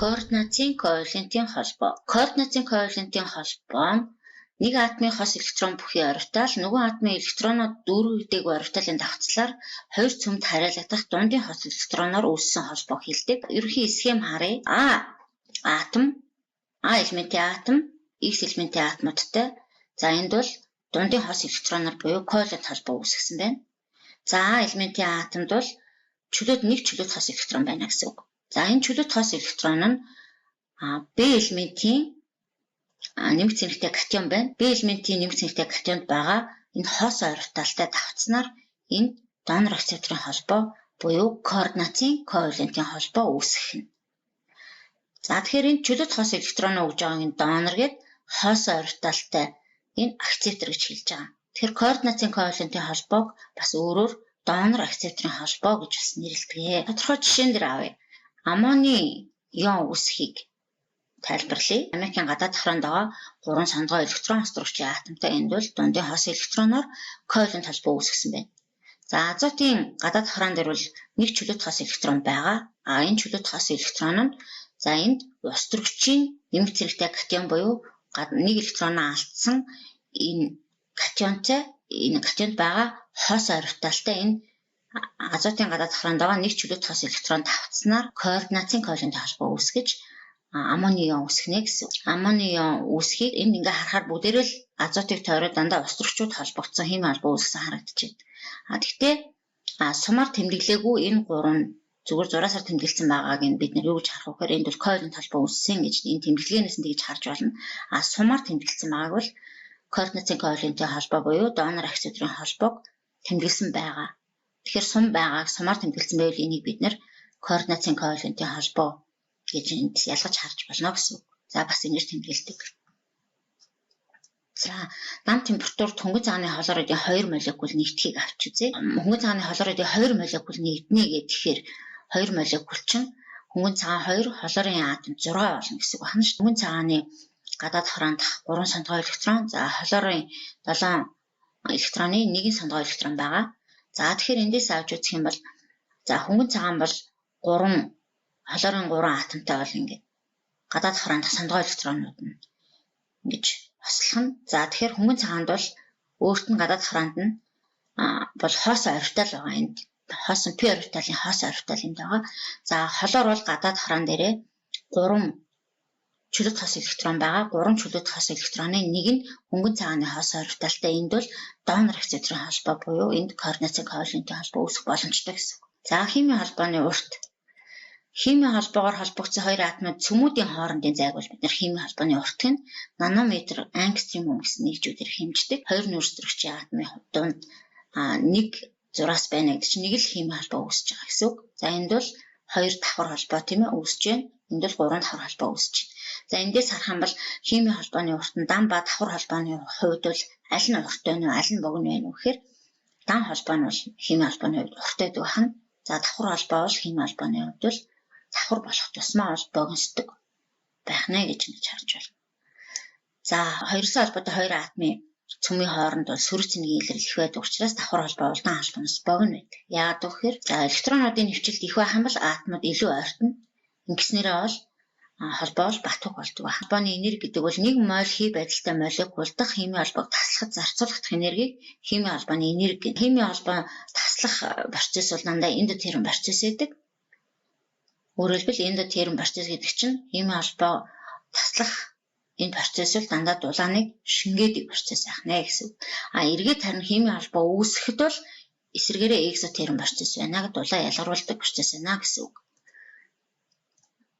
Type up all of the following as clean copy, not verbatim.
Координацийн коэффициентийн холбоо. Координацийн коэффициентийн холбоо нь нэг атомын хос электрон бүхий орбитал нөгөө атомын электронууд дөрвөн дээгүүр орбиталын давхцлаар хоёр цөмд хариалагдах дундын хос электроноор үүссэн холбоог хэлдэг. Ерөнхий схем харъя. А элементийн атом X элементийн атомуудтай. За энд бол дундын хос электроноор буюу коvalent холбоо үүсгэсэн байна. За А элементийн атомд бол чөлөөт нэг чөлөөт хос электрон байна гэсэн үг. За энэ чөлөөт хос электрон нь Б элементийн нэмэгц зэрэгтэй катион байна. Б элементийн нэмэгц зэрэгтэй катионд байгаа энэ хос орбиталтай давхцнаар энэ донор акцепторын холбоо буюу координацийн коvalентийн холбоо үүсгэх нь. За тэгэхээр энэ чөлөөт хос электроноо өгж байгаа энэ донор гээд хос орбиталтай энэ акцептор гэж хэлж байгаа. Тэгэхээр координацийн коvalентийн холбоог бас өөрөөр донор акцепторын холбоо гэж бас нэрлэдэг. Тодорхой жишээн дээр авъя. Аммоны ион үүсхийг тайлбарлая. Америкийн гадаад давхраанд байгаа 3 сандгой электрон хосдургчийн атомтой энд бол дундын хос электроноор коvalent холбоо үүсгэсэн байна. За азотын гадаад давхраан дээр бол нэг чөлөөт хос электрон байгаа. Энэ чөлөөт хос электрон нь за энд устдургчийн нэмэгц зэрэгтэй катион буюу нэг электроноо алдсан энэ катионтой энэ катионд байгаа хос орбиталтай энэ азотын гадаад давхраанд байгаа нэг чөлөөт хос электрон давхцснаар координацийн коvalентийн холбоо үүсгэж аммоны ион үүсгэнэ гэсэн. Аммоны ион үүсхийг энд ингээ харахаар бүгдээрээ л азотыг тойроод дандаа устдургчууд холбогдсон химийн холбоо үүсгэсэн харагдчихэв. Гэхдээ сумаар тэмдэглээгүй энэ гурван зүгээр зураасаар тэмдэглэсэн байгааг бид нэр юу гэж харах вэ гэхээр энд бол коvalent холбоо үүссэн гэж энэ тэмдэглэгээнээс нь тэгж харж болно. Сумаар тэмдэглэсэн байгааг бол координацийн коvalентийн холбоо буюу донор акцепторын холбоог тэмдэглэсэн байгаа. Тэгэхээр сум байгааг сумаар тэмдэглэсэн байвал энийг бид нэр координацийн коvalентийн холбоо гэж энд ялгаж харж болно гэсэн үг. За бас ингэж тэмдэглэдэг. За нам температур хөнгөн цагааны хлоридын 2 молекул нэгдэхийг авч үзье. Хөнгөн цагааны хлоридын 2 молекул нэгднэ гэхээр 2 молекул чинь хөнгөн цагаан 2 хлорын атом 6 болно гэсэн үг байна шүү. Хөнгөн цагааны гадаад давхраанд 3 сандгой электрон, за хлорын 7 электроны 1 сандгой электрон байгаа. За тэгэхээр эндээс авч үзэх юм бол за хөнгөн цагаан бол 3 хлорын 3 атомтой бол ингээд гадаад давхраанд сандгой электронууд нь ингэж хослох нь. За тэгэхээр хөнгөн цагаанд бол өөрт нь гадаад давхраанд нь бол хос орбитал байгаа. Энд хос p орбиталын хос орбитал энд байгаа. За хлор бол гадаад давхраан дээрээ 3 чөлөөт хос электрон байгаа. 3 чөлөөт хос электроны нэг нь хөнгөн цагааны хос орбиталтай энд бол донор акцепторын холбоо буюу энд координацийн коvalентийн холбоо үүсэх боломжтой гэсэн. За химийн холбооны урт химийн холбоогоор холбогдсон хоёр атомууд цөмүүдийн хоорондын зайг бол бид нар химийн холбооны урт нь нанометр ангстромум гэсэн нэгжүүдээр хэмждэг. Хоёр нүүрсдөрөгчийн атомын дунд нэг зураас байна гэдэг чинь нэг л химийн холбоо үүсэж байгаа гэсэн үг. За энд бол хоёр давхар холбоо тийм ээ үүсэж байна. Энд бол 3 давхар холбоо үүсэж байна. За эндээс харах юм бол химийн холбооны урт нь дан ба давхар холбооны хувьд бол аль нь урттай вэ, аль нь богино вэ гэхээр дан холбоо нь бол химийн холбооны хувьд урттай байх нь. За давхар холбоо бол химийн холбооны хувьд бол давхар болох тусмаа бол богиносдог байх нэ гэж харж байна. За хоёрсоо холбоотой хоёр атомын цөмийн хооронд бол сөрөг цэнийг илэрлэх их байдаг учраас давхар холбоо бол дан холбооноос богино байдаг. Яагаад вэ гэхээр за электронуудын нэвчилт их байх юм бол атомууд илүү ойртно. Ингэснээрээ бол холбоо бол батуг болдог. Холбооны энерги гэдэг бол 1 моль хий байдалтай молекул дахь химийн холбоог таслахад зарцуулах энергийг химийн холбооны энерги. Химийн холбоо таслах процесс бол дандаа эндотерм процесс гэдэг. Өөрөөр хэлбэл эндотерм процесс гэдэг чинь химийн холбоо таслах энэ процесс бол дандаа дулааныг шингээдэг процесс байх нэ гэсэн. Эргээд харин химийн холбоо үүсэхэд бол эсрэгээрээ экзотерм процесс байна гэдэг дулаан ялгаруулдаг процесс байна гэсэн үг.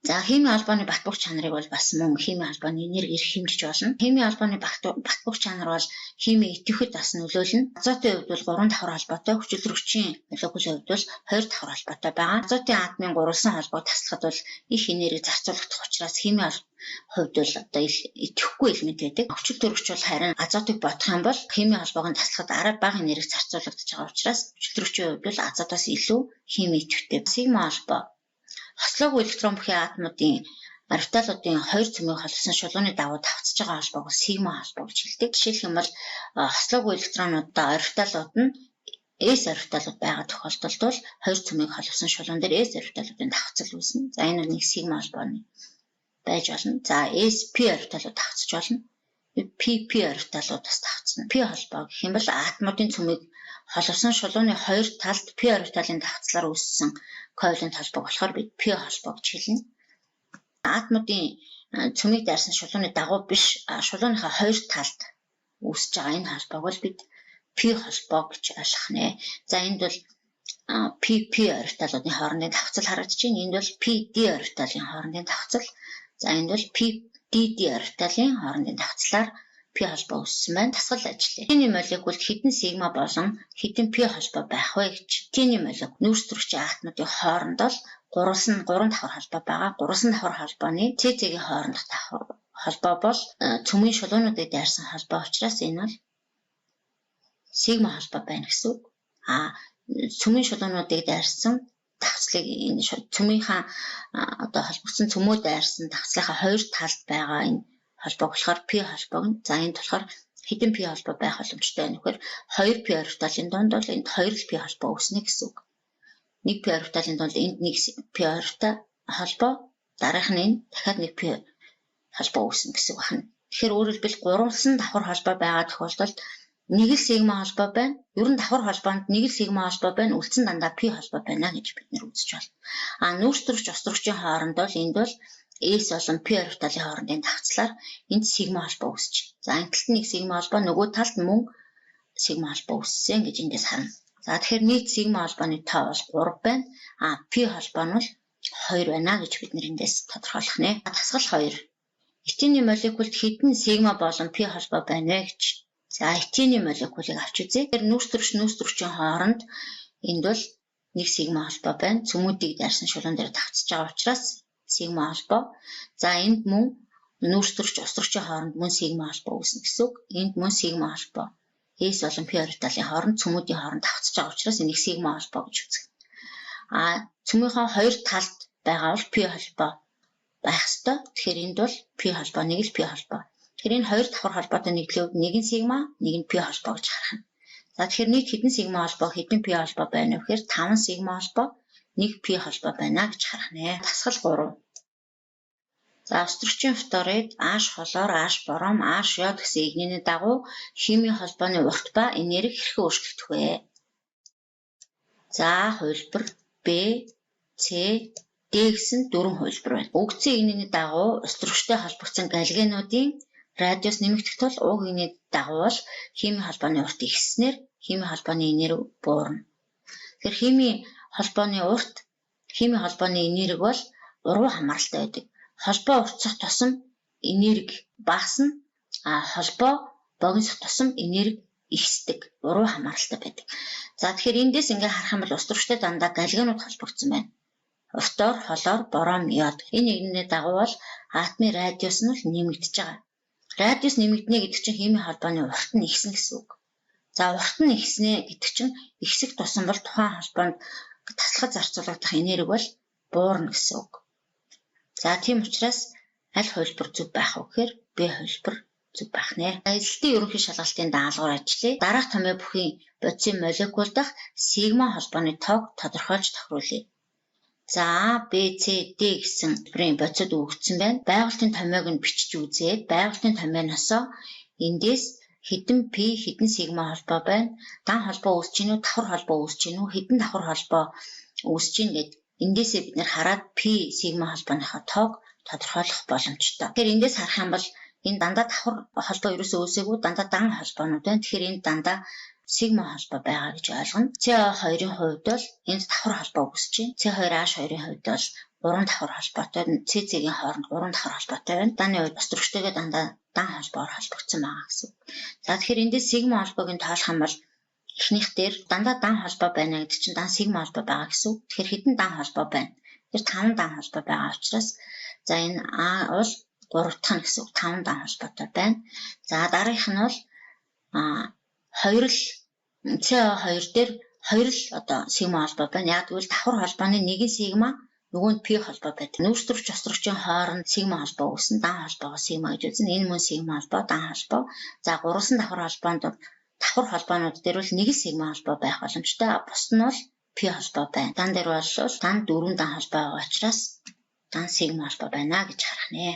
За химийн холбооны бат бөх чанарыг бол бас мөн химийн холбооны энерги хэмжиж болно. Химийн холбооны бат бөх чанар бол химийн идэвхэд бас нөлөөлнө. Азотын хувьд бол 3 давхар холбоотой, хүчилтөрөгчийн молекулын хувьд бол 2 давхар холбоотой байгаа. Азотын атомын гурвалсан холбоо таслахад бол их энерги зарцуулагдах учраас химийн хувьд бол одоо идэвхгүй элемент байдаг. Хүчилтөрөгч бол харин азотыг бодох юм бол химийн холбоог таслахад арай бага энерги зарцуулагдаж байгаа учраас хүчилтөрөгчийн хувьд бол азотоос илүү химийн идэвхтэй. Сигма холбоо хослоогүй электрон бүхий атомуудын орбиталуудын хоёр цөмийг холбосон шулууны давуу давцж байгаа холбоог сигма холбоо гэж хэлдэг. Жишээлх юм бол хослоогүй электронуудаа орбиталууд нь S орбиталууд байгаа тохиолдолд бол хоёр цөмийг холбосон шулуун дээр S орбиталуудын давхцал үүснэ. За энэ бол нэг сигма холбооны байж болно. За SP орбиталууд давтчих болно. PP орбиталууд бас давтсан. P холбоо гэх юм бол атомуудын цөмийг холбосон шулууны хоёр талд P орбиталын давтцлаар үүссэн коилын холбоог болохоор бид P холбоо гэж хэлнэ. Атомуудын цөмийг дайрсан шулууны дагуу биш, шулууныхаа хоёр талд үүсэж байгаа энэ холбоог бол бид P холбоо гэж ойлгох нэ. За энд бол PP орбиталуудын хоорондын давтцал харагдаж байна. Энд бол PD орбиталын хоорондын давтцал. За энд бол PDD орбиталын хоорондын давтцлаар P холбоо үүссэн байна. Дасгал ажиллая. Тиний молекулд хэдэн сигма болон хэдэн P холбоо байх вэ гэж. Тиний молекул нүүрс төрөгчийн атомуудын хооронд бол гурван давхар холбоо байгаа. Гурван давхар холбооны CC-ийн хоорондох давхар холбоо бол цөмийн шулуунуудыг дайрсан холбоо учраас энэ бол сигма холбоо байна гэсэн үг. Цөмийн шулуунуудыг дайрсан давтцлыг энэ цөмийнхаа одоо холбогдсон цөмөө дайрсан давтцлынхаа хоёр талд байгаа энэ холбоог болохоор P холбоог нь. За энд болохоор хэдэн P холбоо байх боломжтой вэ гэхээр 2 P орбиталын дунд бол энд 2 P холбоо үүснэ гэсэн үг. 1 P орбиталын дунд энд 1 P орбитал холбоо, дараах нь энэ дахиад 1 P холбоо үүснэ гэсэн үг байна. Тэгэхээр өөрөөр хэлбэл гурван давхар холбоо байгаа тохиолдолд нэг л сигма холбоо байна. Ер нь давхар холбоонд нэг л сигма холбоо байна. Үлдсэн дандаа P холбоо байна гэж бид нэр үзэж байна. Нүүрс төрөгч ус төрөгчийн хооронд бол энд бол S болон P орбиталын хоорондын давтцлаар энд сигма холбоо үүсэж. За энэ талд нэг сигма холбоо, нөгөө талд мөн сигма холбоо үүссэн гэж эндээс харна. За тэгэхээр нийт сигма холбооны тоо бол 3 байна. P холбоо нь бол 2 байна гэж бид нэр эндээс тодорхойлох нэ. Дасгал 2. Этиний молекулд хэдэн сигма болон P холбоо байна вэ гэж. За этиний молекулыг авч үзье. Тэгэхээр нүүрс төрөгчийн хооронд энд бол нэг сигма холбоо байна. Цөмүүдийг дайрсан шулуун дээр давтцаж байгаа учраас сигма холбоо. За энд мөн нүүрс төрөгч ус төрөгчийн хооронд мөн сигма холбоо үүснэ гэсэн үг. Энд мөн сигма холбоо. S болон P орбиталын хооронд цөмүүдийн хооронд давтцаж байгаа учраас энийг сигма холбоо гэж үздэг. Цөмийнхөө хоёр талд байгаа бол P холбоо байх ёстой. Тэгэхээр энд бол P холбоо, нэг л P холбоо. Тэгэхээр энэ хоёр давхар холбоотой нийтлүүд нэг нь сигма, нэг нь P холбоо гэж харах нь. За тэгэхээр нийт хэдэн сигма холбоо, хэдэн P холбоо байна вэ гэхээр 5 сигма холбоо, 1 P холбоо байна гэж харах нэ. Дасгал 3. За ус төрөгчийн фторид H хлор, H бором, H йод гэсэн игнэний дагуу химийн холбооны урт ба энерги хэрхэн өөрчлөгдөх вэ? За хувилбар B, C, D гэсэн 4 хувилбар байна. Өгцөн игнэний дагуу ус төрөгчтэй холбогдсон галогенуудын радиус нэмэгдэх тул уг игнэний дагуу бол химийн холбооны урт ихснээр химийн холбооны энерги буурна. Тэгэхээр химийн холбооны урт, химийн холбооны энерги бол уруу хамааралтай байдаг. Холбоо уртсах тусам энерги багасна, холбоо богиносох тусам энерги ихсдэг, уруу хамааралтай байдаг. За тэгэхээр эндээс ингээ харах юм бол ус төрөгчтэй дандаа галогенууд холбогдсон байна. Фтор, хлор, бором, йод. Энэ игнэний дагуу бол атомын радиус нь нэмэгдэж байгаа. Радиус нэмэгдэнэ гэдэг чинь химийн холбооны урт нь ихсэн гэсэн үг. За урт нь ихснэ гэдэг чинь ихсэх тусам бол тухайн холбоонд таслахад зарцуулагдах энерги бол буурна гэсэн үг. За тийм учраас аль хувилбар зөв байх вэ гэхээр B хувилбар зөв байх нэ. Эзэлтийн ерөнхий шалгалтын даалгавар ажлыг дараах томьёо бүхий бодисын молекул дахь сигма холбооны тоог тодорхойлж тохируулъя. За B, C, D гэсэн бодисод өгөгдсөн байна. Байгуулалтын томьёог нь бичиж үзээд байгуулалтын томьёоноос эндээс хэдэн P, хэдэн сигма холбоо байна? Дан холбоо үүсэж гинүү, давхар холбоо үүсэж гинүү, хэдэн давхар холбоо үүсэж гин гэд эндээсээ бид нэр хараад P, сигма холбооныхоо тоог тодорхойлох боломжтой. Тэгэхээр эндээс харах юм бол энэ дандаа давхар холбоо ерөөсөө үүсээгүй, дандаа дан холбоонууд байна. Тэгэхээр энэ дандаа сигма холбоо байгаа гэж ойлгоно. CO2-ийн хувьд бол энд давхар холбоо үүсэж байна. CO2H2-ийн хувьд бол 3 давхар холбоотой, CC-ийн хооронд 3 давхар холбоотой байна. Даны хувьд ус төрөгчтэйгээ дандаа дан холбоор холбогдсон байгаа гэсэн. За тэгэхээр эндээс сигма холбоог нь тоолох юм бол эхнийх дээр дандаа дан холбоо байна гэдэг чинь дан сигма холбоо байгаа гэсэн. Тэгэхээр хэдэн дан холбоо байна? Тэр 5 дан холбоо байгаа учраас за энэ А бол 3 дахь нь гэсэн 5 дан холбоотой байна. За дараагийнх нь бол 2 л CO2 дээр 2 л одоо сигма холбоо байна. Яг тэгвэл давхар холбооны нэг нь сигма, нөгөө нь P холбоо байдаг. Нүүрс төрөгч ус төрөгчийн хооронд сигма холбоо үүснэ, дан холбоогоо сигма гэж үзнэ. Энэ мөн сигма холбоо, дан холбоо. За гурван давхар холбоонд давхар холбоонууд дээр бол нэг л сигма холбоо байх боломжтой. Бусд нь бол P холбоо байна. Дан дээр бол дан 4 дан холбоо байгаа учраас дан сигма холбоо байна гэж харах нэ.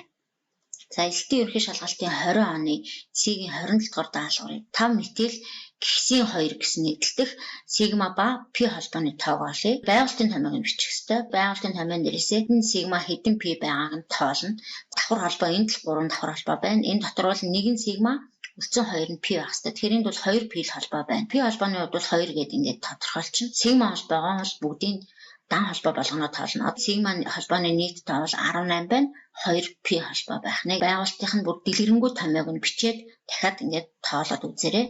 За элтийн ерөнхий шалгалтын 20 оны цэгийн 27 дугаар даалгаврыг 5 мэтэл гихсийн 2 гэсэн нэрлэх сигма ба пи холбооны тоог олъё. Байгуулалтын томьёог нь бичих ёстой. Байгуулалтын томьёон дээрээсээ сигма хэдэн пи байгааг нь тоолно. Давхар холбоо энд л 3 давхар холбоо байна. Энэ дотор бол 1 сигма өссөн 2 нь пи байх ёстой. Тэгэхээр энд бол 2 пи л холбоо байна. Пи холбооны хувьд бол 2 гэдэг ингээд тодорхойлчихно. Сигма холбоогоо бол бүгдийн дан холбоо болгоно тоолно. Сигма холбооны нийт тоо бол 18 байна. 2 пи холбоо байх нэ. Байгуулалтынх нь бүр дэлгэрэнгүй томьёог нь бичээд дахиад ингээд тоолоод үзээрэй.